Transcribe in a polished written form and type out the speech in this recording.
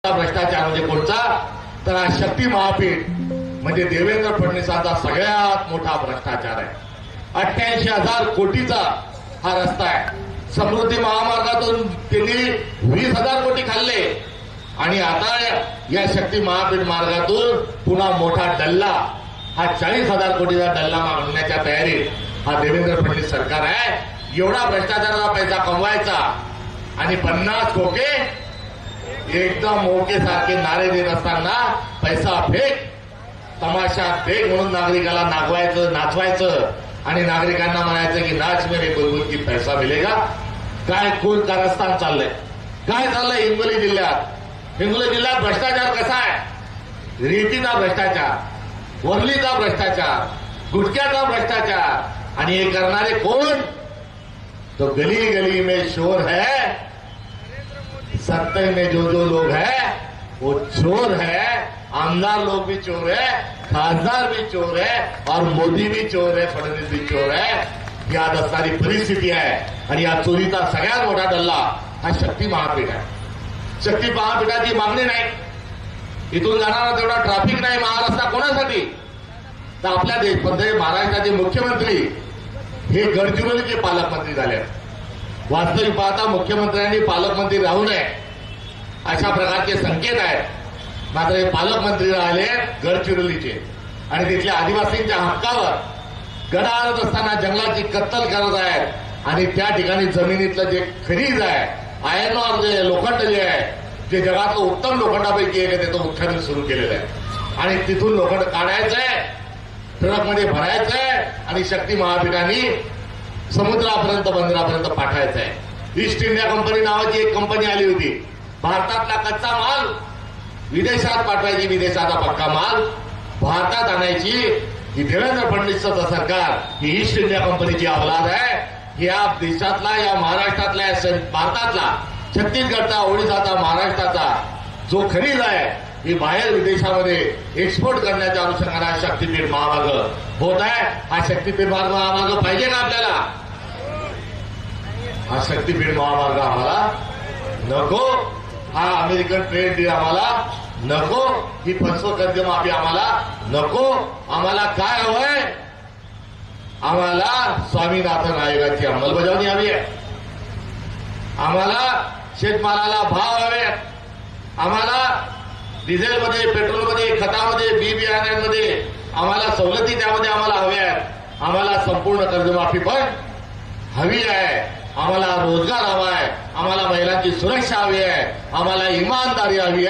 भ्रष्टाचार म्हणजे कोणता तर हा शक्ती महापीठ म्हणजे देवेंद्र फडणवीसांचा सगळ्यात मोठा भ्रष्टाचार आहे। 88,000 कोटीचा हा रस्ता आहे। समृद्धी महामार्गातून त्यांनी 20,000 कोटी खाल्ले आणि आता या शक्ती महापीठ मार्गातून पुन्हा मोठा डल्ला हा 40,000 कोटीचा डल्ला मागण्याच्या तयारीत हा देवेंद्र फडणवीस सरकार आहे। एवढा भ्रष्टाचाराचा पैसा कमवायचा आणि 50 खोके एकदम ओके सारखे नारे देत असताना पैसा फेक तमाशा फेक म्हणून नागरिकाला नागवायचं नाचवायचं आणि नागरिकांना म्हणायचं की नाच मेरे बुलबुल की पैसा मिलेगा। काय खून कारस्थान चाललंय, काय चाललंय हिंगोली जिल्ह्यात। हिंगोली जिल्ह्यात भ्रष्टाचार कसा आहे, रेतीचा भ्रष्टाचार, वरलीचा भ्रष्टाचार, गुटख्याचा भ्रष्टाचार आणि हे करणारे कोण तो गली गली में शोर है। सत्ता में जो जो लोग हैं वो चोर है, आमदार लोग भी चोर है, खासदार भी चोर है और मोदी भी चोर है, फडणवीस भी चोर है। याद असणारी परिस्थिती आहे आणि या चोरीचा सगळ्यात मोठा डल्ला हा शक्ती महापीठ आहे। शक्ती महापीठाची मागणी नाही, इथून जाणारा तेवढा ट्रॅफिक नाही महाराष्ट्रात कोणासाठी तर आपल्या महाराष्ट्राचे मुख्यमंत्री हे गडचिरोलीचे पालकमंत्री झाले। वास्तविक पाहता मुख्यमंत्र्यांनी पालकमंत्री राहू नये अशा प्रकारचे संकेत आहेत। मात्र हे पालकमंत्री राहिले गडचिरोलीचे आणि तिथल्या आदिवासींच्या हक्कावर गडा आणत असताना जंगलाची कत्तल करत आहेत आणि त्या ठिकाणी जमिनीतलं जे खनिज आहे, आयर्न ऑर जे लोखंड जे आहे, जे जगातलं उत्तम लोखंडापैकी एक आहे, त्याचं उत्खनन सुरू केलेलं आहे आणि तिथून लोखंड काढायचंय, ट्रकमध्ये भरायचंय आणि शक्ती महापीठाने समुद्रापर्यंत बंदरापर्यंत पाठवायचं आहे। ईस्ट इंडिया कंपनी नावाची एक कंपनी आली होती, भारतातला कच्चा माल विदेशात पाठवायची, विदेशाचा पक्का माल भारतात आणायची। ही देवेंद्र फडणवीसचं सरकार ही ईस्ट इंडिया कंपनीची अवलाद आहे। या देशातला, या महाराष्ट्रातला, भारतातला, छत्तीसगडचा, ओडिशाचा, महाराष्ट्राचा जो खनिज आहे ही बाहेर विदेशामध्ये एक्सपोर्ट करण्याच्या अनुषंगाने शक्तीपीठ महामार्ग होत आहे। हा शक्तीपीठ महामार्ग पाहिजे का आपल्याला? हा शक्तीपीठ महामार्ग आम्हाला नको, हा अमेरिकन ट्रेड डील आम्हाला नको, ही फसव कर्जमाफी आम्हाला नको। आम्हाला काय हवंय? आम्हाला स्वामीनाथन आयोगाची अंमलबजावणी हवी आहे, आम्हाला शेतमालाला भाव हवे, आम्हाला डिझेलमध्ये, पेट्रोलमध्ये, खतामध्ये, बी बियाण्यांमध्ये आम्हाला सवलती त्यामध्ये आम्हाला हव्या आहेत, आम्हाला संपूर्ण कर्जमाफी पण हवी आहे, आम्हाला रोजगार हवा आहे, आम्हाला महिलांची सुरक्षा हवी आहे, आम्हाला इमानदारी हवी आहे।